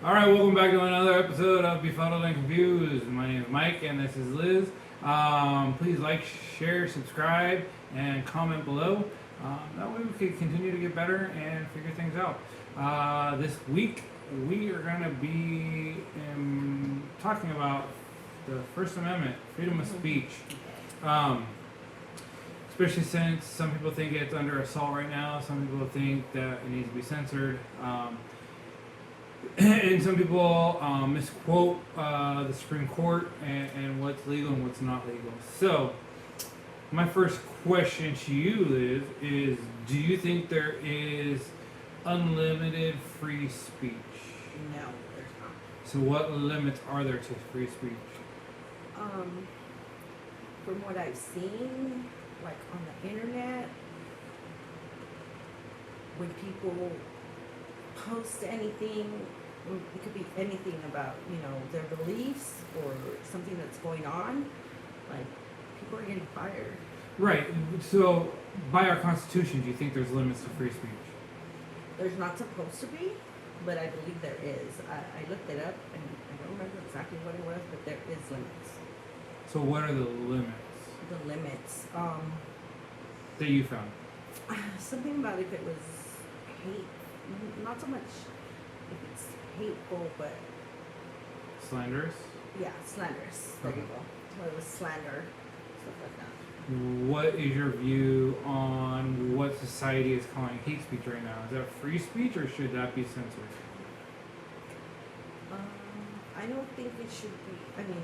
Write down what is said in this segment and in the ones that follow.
All right, welcome back to another episode of Befuddled and Confused. My name is Mike, and this is Liz. Please like, share, subscribe, and comment below. That way we can continue to get better and figure things out. This week we are going to be talking about the First Amendment, freedom of speech. Especially since some people think it's under assault right now. Some people think that it needs to be censored. And some people misquote the Supreme Court and what's legal and what's not legal. So, my first question to you, Liz, is do you think there is unlimited free speech? No, there's not. So what limits are there to free speech? From what I've seen, like on the internet, when people post anything, it could be anything about, their beliefs or something that's going on, like, people are getting fired. Right. So, by our Constitution, do you think there's limits to free speech? There's not supposed to be, but I believe there is. I looked it up, and I don't remember exactly what it was, but there is limits. So what are the limits The limits, that you found? something about if it was hate, not so much if it's hateful, but Slanderous? yeah, slanderous. There you go. Well, it was slander, stuff like that. What is your view on what society is calling hate speech right now? Is that free speech or should that be censored? I don't think it should be. I mean,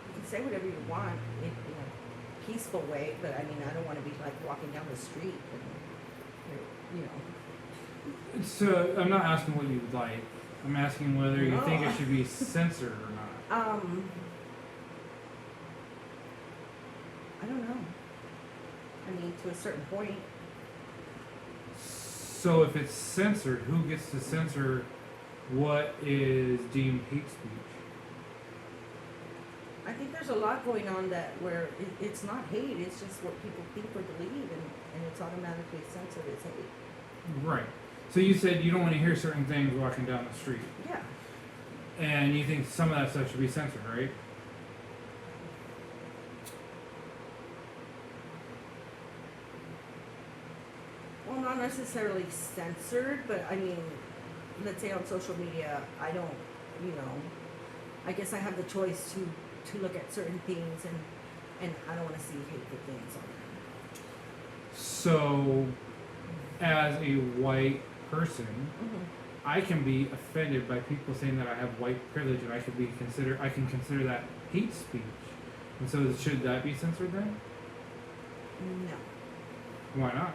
you can say whatever you want in a peaceful way, but I mean, I don't want to be like walking down the street and, So I'm not asking what you like. I'm asking whether you think it No. should be censored or not. I don't know. I mean, to a certain point. So if it's censored, who gets to censor what is deemed hate speech? I think there's a lot going on that where it's not hate, it's just what people think or believe, and it's automatically censored as hate. Right. So you said you don't want to hear certain things walking down the street. Yeah. And you think some of that stuff should be censored, right? Well, not necessarily censored, but I mean, let's say on social media, I don't, I guess I have the choice to look at certain things, and I don't want to see hateful things on there. So, as a white person, I can be offended by people saying that I have white privilege, and I can consider that hate speech. And so, should that be censored then? No. Why not?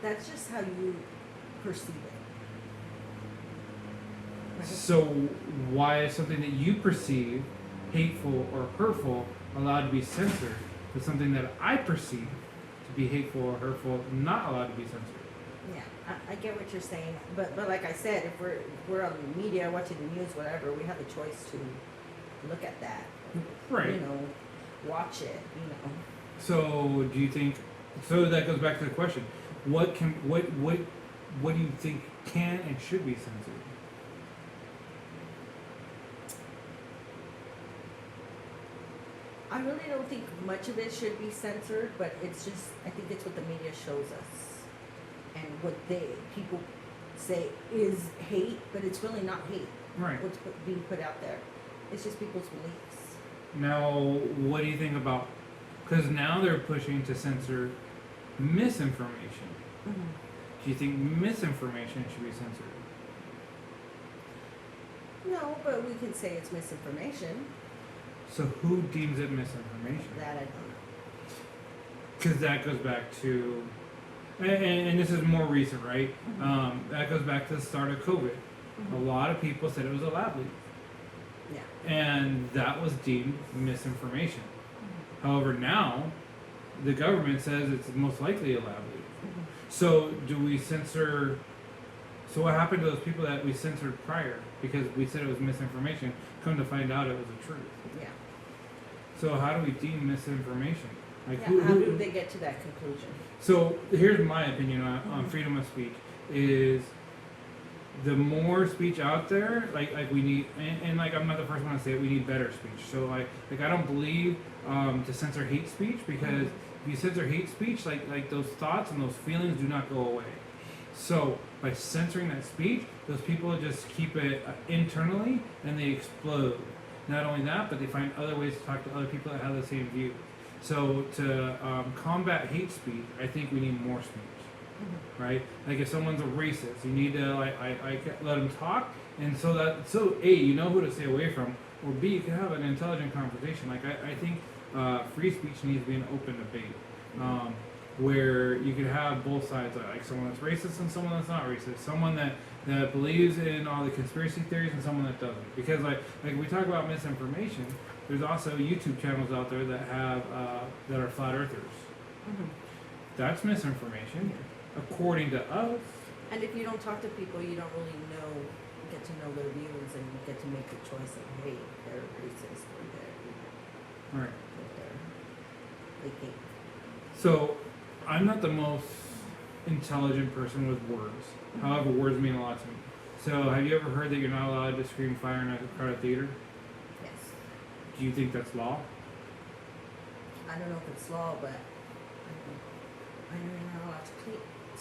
That's just how you perceive it. Right? So, why is something that you perceive hateful or hurtful allowed to be censored, but something that I perceive to be hateful or hurtful not allowed to be censored? Yeah, I get what you're saying, but like I said, if we're on the media, watching the news, whatever, we have the choice to look at that. Right. Watch it. So, do you think? So that goes back to the question: what do you think can and should be censored? I really don't think much of it should be censored, but it's just, I think it's what the media shows us, and what people say is hate, but it's really not hate. Right. What's being put out there, it's just people's beliefs. Now, what do you think about? Because now they're pushing to censor misinformation. Do you think misinformation should be censored? No, but we can say it's misinformation. So who deems it misinformation? That I don't know. Because that goes back to, and this is more recent, right? That goes back to the start of COVID. A lot of people said it was a lab leak. Yeah. And that was deemed misinformation. However, now the government says it's most likely a lab leak. So do we censor? So what happened to those people that we censored prior because we said it was misinformation? Come to find out it was the truth. Yeah. So how do we deem misinformation? Like Yeah, how do they get to that conclusion? So here's my opinion on freedom of speech is the more speech out there, like we need, and like I'm not the first one to say it, we need better speech. So like I don't believe to censor hate speech, because if you censor hate speech, like those thoughts and those feelings do not go away. So by censoring that speech, those people just keep it internally and they explode. Not only that, but they find other ways to talk to other people that have the same view. So to combat hate speech, I think we need more speech. Right? Like if someone's a racist, you need to let them talk, and so A, you know who to stay away from, or B, you can have an intelligent conversation. Like I think free speech needs to be an open debate, where you could have both sides, like someone that's racist and someone that's not racist, someone that believes in all the conspiracy theories and someone that doesn't. Because like we talk about misinformation, there's also YouTube channels out there that have that are flat earthers. That's misinformation. According to us. And if you don't talk to people, you don't really get to know their views, and you get to make the choice of, hey, they're racist, or Right. they think. So, I'm not the most intelligent person with words. However, words mean a lot to me. So, have you ever heard that you're not allowed to scream fire in a crowded theater? Yes. Do you think that's law? I don't know if it's law, but I know you're not allowed to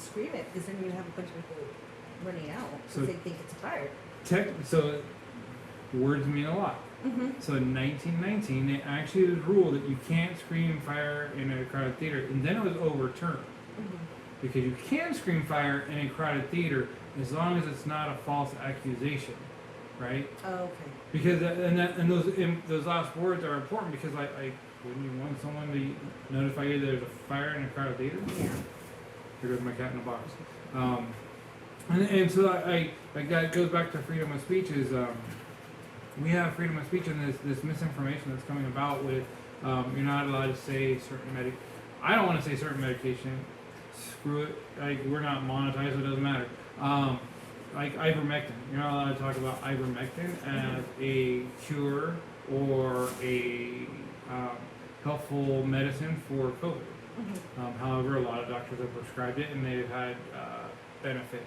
scream it, because then you have a bunch of people running out because So- they think it's a fire. So, words mean a lot. So in 1919, they actually ruled that you can't scream fire in a crowded theater, and then it was overturned. Because you can scream fire in a crowded theater as long as it's not a false accusation, right? Oh, okay. Because those last words are important, because like wouldn't you want someone to notify you that there's a fire in a crowded theater? Yeah. Here goes my cat in a box. And so that goes back to freedom of speech. Is we have freedom of speech, and this misinformation that's coming about with you're not allowed to say certain I don't want to say certain medication. Screw it. Like, we're not monetized, so it doesn't matter. Like ivermectin, you're not allowed to talk about ivermectin as a cure or a helpful medicine for COVID. However, a lot of doctors have prescribed it, and they've had benefits.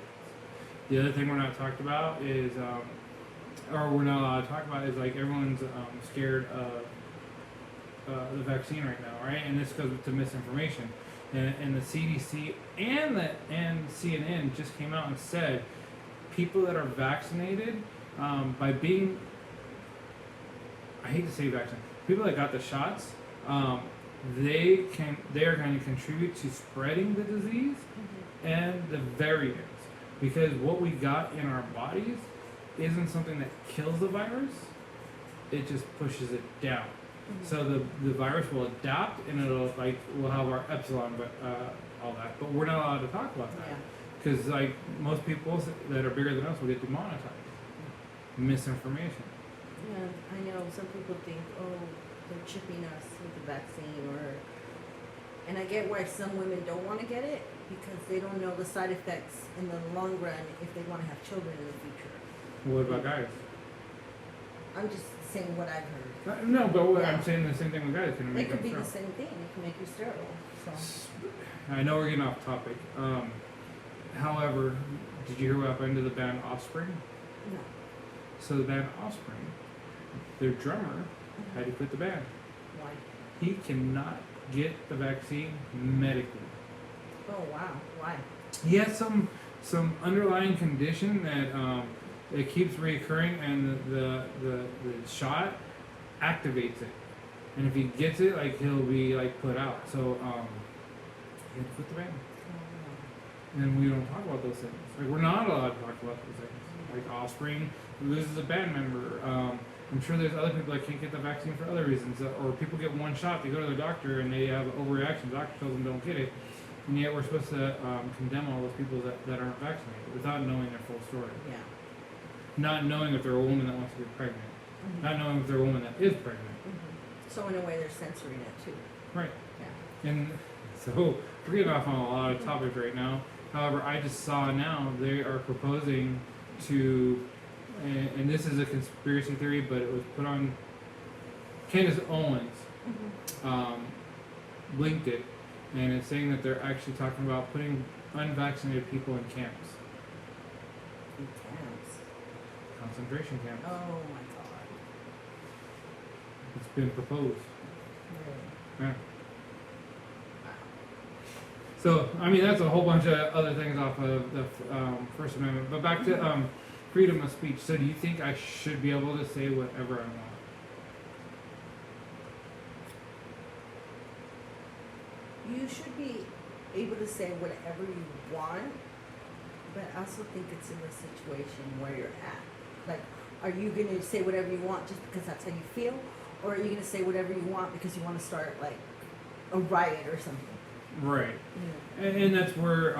The other thing we're not talked about is, or we're not allowed to talk about, is like everyone's scared of the vaccine right now, right? And this goes to misinformation. And the CDC and CNN just came out and said people that are vaccinated by being, I hate to say vaccinated, people that got the shots, they are going to contribute to spreading the disease and the variants, because what we got in our bodies isn't something that kills the virus, it just pushes it down. So the virus will adapt, and we'll have our epsilon, but all that, but we're not allowed to talk about that, because like most people that are bigger than us will get demonetized. Misinformation. Yeah, I know some people think, oh, they're chipping us with the vaccine, and I get why some women don't want to get it, because they don't know the side effects in the long run if they want to have children in the future. What about guys? I'm just saying what I've heard. No, but Yeah. I'm saying the same thing with guys. Can It make could them be the sterile. same thing. It can make you sterile. So I know we're getting off topic. However, did you hear what happened to the band Offspring? no. So the band Offspring, their drummer had to quit the band. Why? He cannot get the vaccine medically. Oh wow. Why? He has some underlying condition that it keeps reoccurring, and the shot activates it. And if he gets it, like, he'll be like put out. So he had to quit the band. And we don't talk about those things. Like, we're not allowed to talk about those things. Like, Offspring loses a band member. I'm sure there's other people that can't get the vaccine for other reasons. Or people get one shot, they go to the doctor, and they have an overreaction. The doctor tells them don't get it. And yet we're supposed to condemn all those people that aren't vaccinated without knowing their full story. Yeah. Not knowing if they're a woman that wants to get pregnant. Not knowing if they're a woman that is pregnant. So in a way, they're censoring it too. Right. Yeah. And so we're getting off on a lot of topics right now. However, I just saw now they are proposing to, and this is a conspiracy theory, but it was put on, Candace Owens linked it, and it's saying that they're actually talking about putting unvaccinated people in camps. You can. concentration camps. Oh my god. It's been proposed. Really? Yeah. So, I mean, that's a whole bunch of other things off of the First Amendment. But back to freedom of speech. So, do you think I should be able to say whatever I want? You should be able to say whatever you want, but I also think it's in the situation where you're at. Like, are you going to say whatever you want just because that's how you feel? Or are you going to say whatever you want because you want to start, like, a riot or something? Right. Yeah. And that's where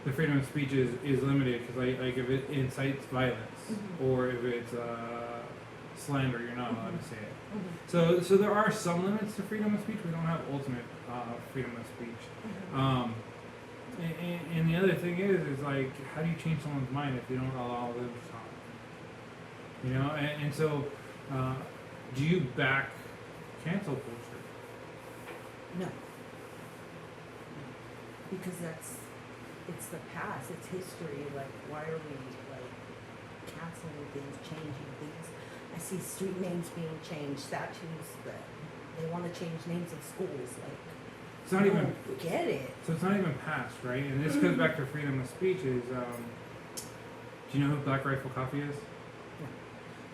the freedom of speech is limited, because like if it incites violence, or if it's slander, you're not allowed to say it. So there are some limits to freedom of speech. We don't have ultimate freedom of speech. And the other thing is like, how do you change someone's mind if you don't allow them to talk? You know, and so do you back cancel culture? No. Because it's the past, it's history. Like, why are we, like, canceling things, changing things? I see street names being changed, statues, that they want to change names of schools. Like, It's not even. Get it. So it's not even passed, right? And this goes back to freedom of speech. Is do you know who Black Rifle Coffee is? Yeah.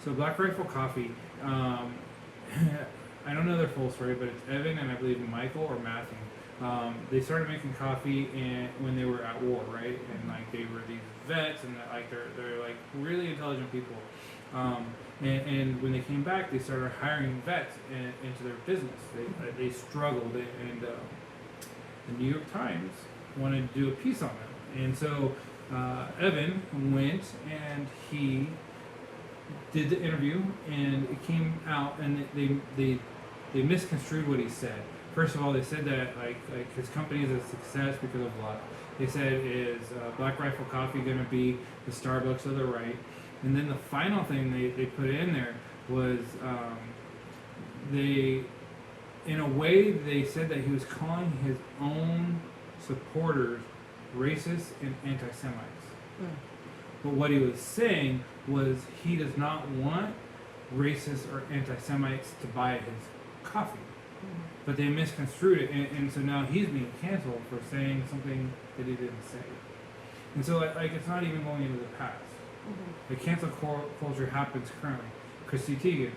So Black Rifle Coffee, I don't know their full story, but it's Evan and I believe Michael or Matthew. They started making coffee when they were at war, right? And like they were these vets, and like they're like really intelligent people. And when they came back, they started hiring vets into their business. They struggled, and the New York Times wanted to do a piece on them. And so Evan went and he did the interview, and it came out, and they misconstrued what he said. First of all, they said that like his company is a success because of luck. They said, is Black Rifle Coffee going to be the Starbucks of the right? And then the final thing they put in there was in a way, they said that he was calling his own supporters racist and anti-Semites. But what he was saying was he does not want racists or anti-Semites to buy his coffee. But they misconstrued it, and so now he's being canceled for saying something that he didn't say. And so like it's not even going into the past. The cancel culture happens currently. Chrissy Teigen,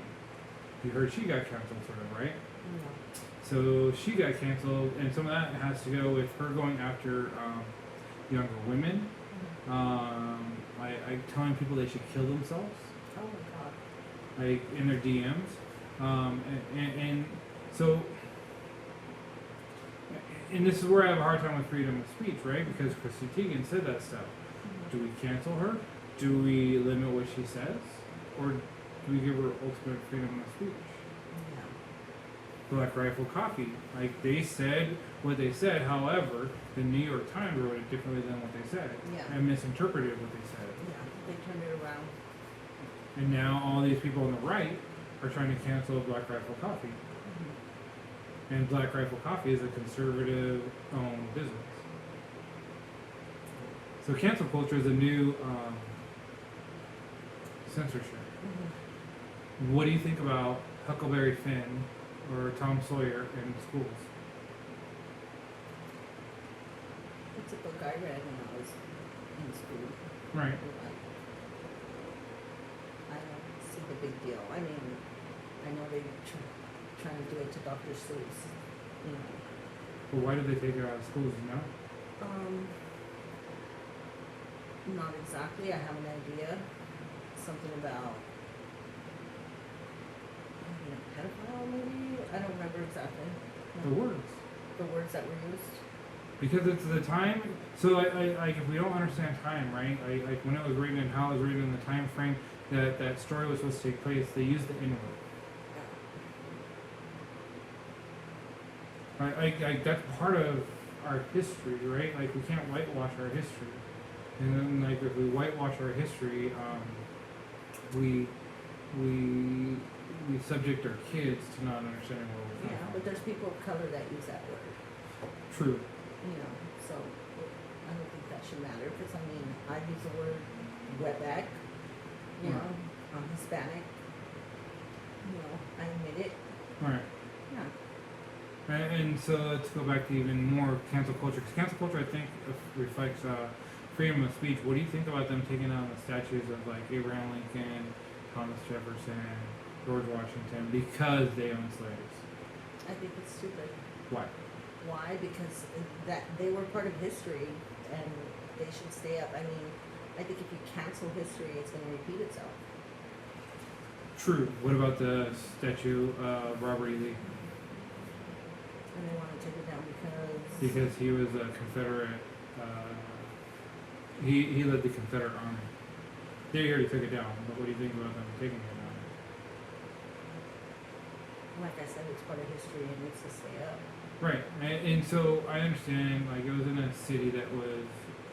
you heard she got canceled, sort of, right? So she got canceled, and some of that has to go with her going after younger women, like telling people they should kill themselves. Oh my god. Like in their DMs, and so, and this is where I have a hard time with freedom of speech, right? Because Chrissy Teigen said that stuff. Do we cancel her? Do we limit what she says, or do we give her ultimate freedom of speech? Black Rifle Coffee, like they said what they said. However, the New York Times wrote it differently than what they said, and misinterpreted what they said. Yeah, they turned it around. And now all these people on the right are trying to cancel Black Rifle Coffee. And Black Rifle Coffee is a conservative-owned business. So cancel culture is a new censorship. What do you think about Huckleberry Finn or Tom Sawyer in schools? It's a book I read when I was in school. Right. I don't see the big deal. I mean, I know they're trying to do it to Dr. Seuss, you know. But why did they take it out of schools, you know? Not exactly. I have an idea. Something about maybe a pedophile, maybe? I don't remember exactly. The words. The words that were used? Because it's the time. So, like if we don't understand time, right? Like when it was written and how it was written in the time frame that story was supposed to take place, they used the N-word. Like that's part of our history, right? Like we can't whitewash our history, and then like if we whitewash our history, we subject our kids to not understanding where we're Yeah, from. but there's people of color that use that word. True. You know, so I don't think that should matter because I mean I use the word wetback, You Right. know, I'm Hispanic. You know, I admit it. Right. Yeah. And so let's go back to even more cancel culture. Because cancel culture, I think, reflects freedom of speech. What do you think about them taking down the statues of like Abraham Lincoln, Thomas Jefferson, George Washington because they owned slaves? I think it's stupid. Why? Why? Because that they were part of history, and they should stay up. I mean, I think if you cancel history, it's going to repeat itself. True. What about the statue of Robert E. Lee? And they want to take it down because Because he was a Confederate. He led the Confederate Army. They already took it down. But what do you think about them taking it down? like I said, it's part of history and needs to stay up. Right, and so I understand, like, it was in a city that was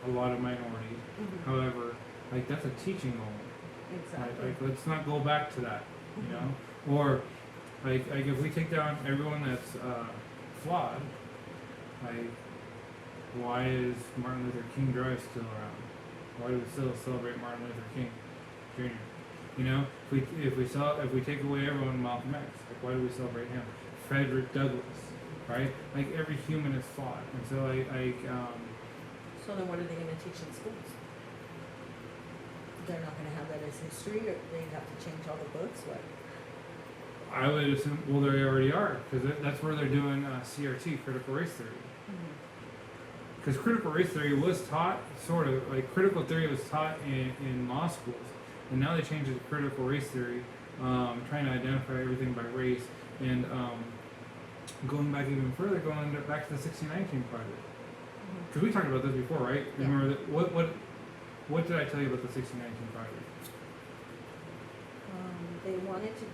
a lot of minorities. However, like, that's a teaching moment. Exactly. Like, let's not go back to that, you know? Or, like if we take down everyone that's flawed, like, why is Martin Luther King Drive still around? Why do we still celebrate Martin Luther King Jr.? You know, if we take away everyone, Malcolm X, like, why do we celebrate him? Frederick Douglass, right? Like, every human is flawed, and so So then what are they going to teach in schools? They're not going to have that as history, or they have to change all the books? What? I would assume, well, they already are, because that's where they're doing CRT, critical race theory. Because critical race theory was taught, sort of, like, critical theory was taught in law schools, and now they changed it to critical race theory, trying to identify everything by race, and going back even further, back to the 1619 project. Because we talked about this before, right? Yeah. Remember that? What did I tell you about the 1619 project? They wanted to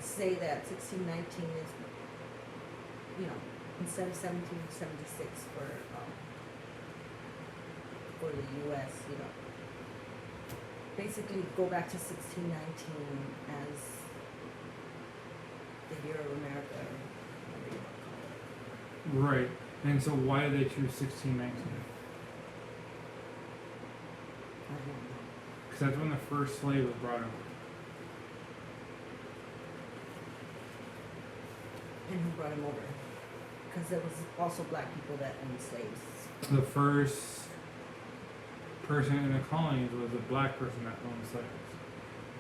say that 1619 is, instead of 1776 for the U.S., basically go back to 1619 as the year of America, or whatever you want to call it. Right. And so why did they choose 1619? I don't know. Because that's when the first slave was brought over. And who brought him over? Because there was also black people that owned slaves. The first person in the colonies was a black person that owned slaves.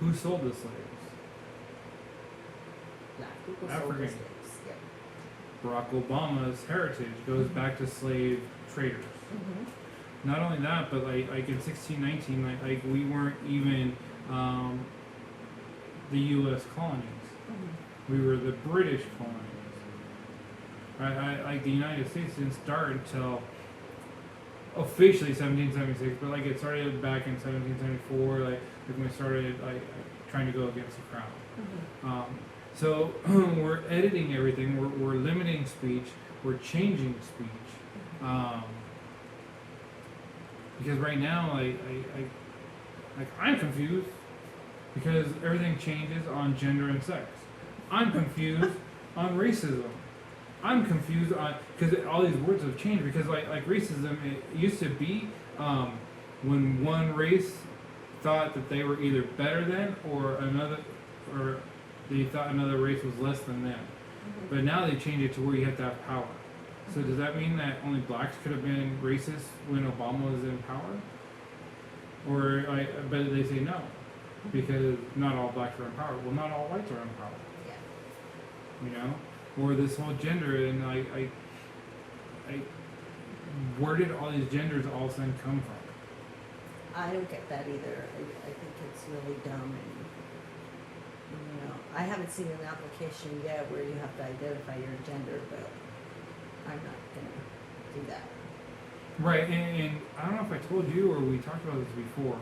Who sold the slaves? Black people sold the African. slaves. Yep. Barack Obama's heritage goes back to slave traders. Not only that, but like in 1619, like we weren't even the U.S. colonies. We were the British colonies. Like the United States didn't start until officially 1776, but like it started back in 1774, like when we started like trying to go against the crown. So we're editing everything. We're limiting speech. We're changing speech. Because right now, I'm confused because everything changes on gender and sex. I'm confused on racism. I'm confused on because all these words have changed because like racism, it used to be when one race thought that they were either better than or they thought another race was less than them. But now they changed it to where you have to have power. So does that mean that only blacks could have been racist when Obama was in power? Or but they say no, because not all blacks are in power. Well, not all whites are in power. Yeah. You know, or this whole gender and where did all these genders all of a sudden come from? I don't get that either. I think it's really dumb, and I haven't seen an application yet where you have to identify your gender, but I'm not gonna do that. Right, and I don't know if I told you or we talked about this before.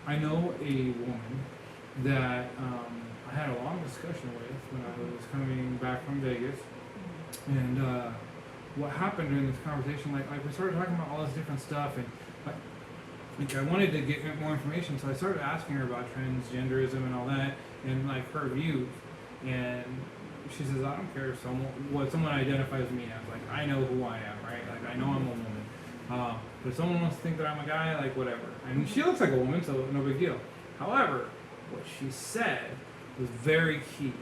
I know a woman that I had a long discussion with when I was coming back from Vegas, and what happened during this conversation, like we started talking about all this different stuff, and I wanted to get more information, so I started asking her about transgenderism and all that, and like her views, and she says, I don't care if someone identifies me as, like I know who I am, right? Like I know I'm a woman, but if someone wants to think that I'm a guy, like whatever. And she looks like a woman, so no big deal. However, what she said was very key.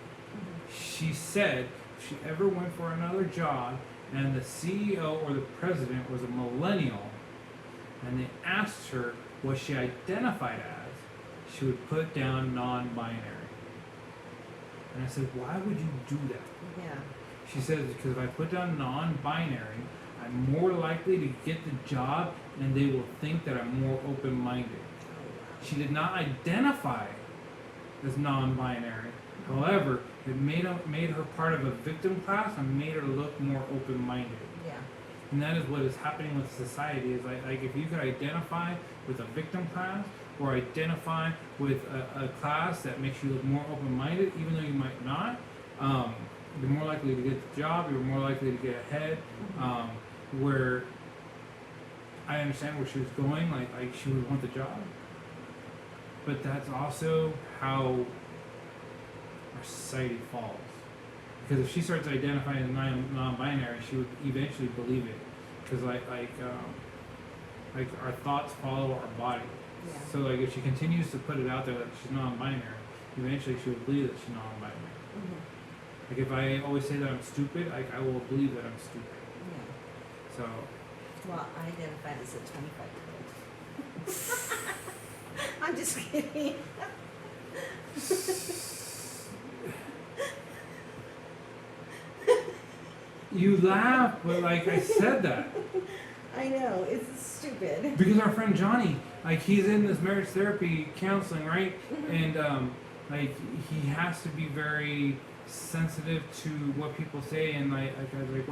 She said if she ever went for another job and the CEO or the president was a millennial and they asked her what she identified as, she would put down non-binary. And I said, why would you do that? Yeah. She says, because if I put down non-binary, I'm more likely to get the job and they will think that I'm more open-minded. She did not identify as non-binary. However, it made her part of a victim class and made her look more open-minded. Yeah. And that is what is happening with society. Is like if you could identify with a victim class or identify with a class that makes you look more open-minded, even though you might not, you're more likely to get the job. You're more likely to get ahead. Where I understand where she was going, like she would want the job, but that's also how our society falls. Because if she starts identifying as non-binary, she would eventually believe it. Because like our thoughts follow our body. Yeah. So like if she continues to put it out there that she's non-binary, eventually she would believe that she's non-binary. Like if I always say that I'm stupid, I will believe that I'm stupid. Yeah. So. Well, I identify as a 25-year-old. I'm just kidding. You laugh, but like I said that. I know, it's stupid. Because our friend Johnny, like he's in this marriage therapy counseling, right? And like he has to be very sensitive to what people say, and like I was like,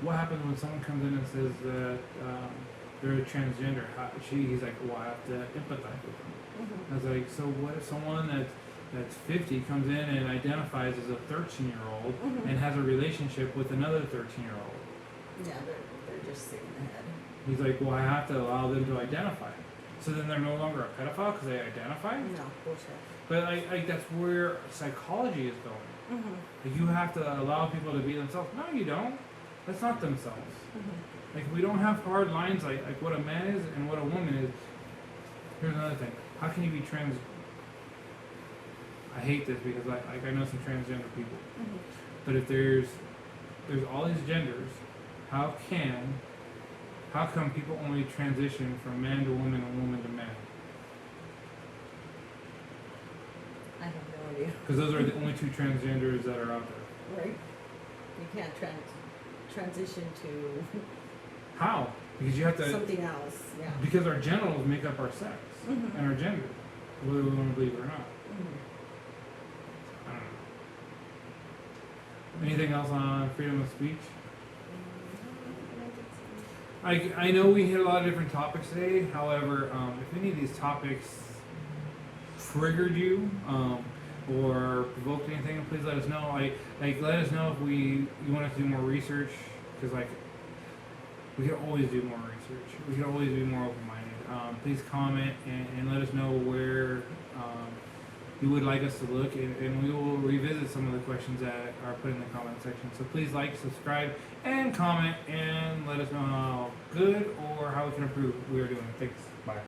what happens when someone comes in and says that they're a transgender? He's like, well, I have to empathize with them. I was like, so what if someone that's 50 comes in and identifies as a 13-year-old and has a relationship with another 13-year-old? Yeah, they're just sick in the head. He's like, well, I have to allow them to identify. So then they're no longer a pedophile because they identify? No, bullshit. But like that's where psychology is going. Like you have to allow people to be themselves. No, you don't. That's not themselves. Like we don't have hard lines like what a man is and what a woman is. Here's another thing. How can you be trans? I hate this because I know some transgender people. But if there's all these genders, how come people only transition from man to woman and woman to man? I have no idea. Because those are the only two transgenders that are out there. Right? You can't transition to How? Because you have to. something else. Yeah. Because our genitals make up our sex and our gender, whether we want to believe it or not. I don't know. Anything else on freedom of speech? I know we hit a lot of different topics today. However, if any of these topics triggered you or provoked anything, please let us know. Let us know if you want us to do more research, because we could always do more research. We could always be more open-minded. Please comment and let us know where you would like us to look, and we will revisit some of the questions that are put in the comment section. So please like, subscribe, and comment, and let us know how good or how we can improve we are doing. Thanks. Bye.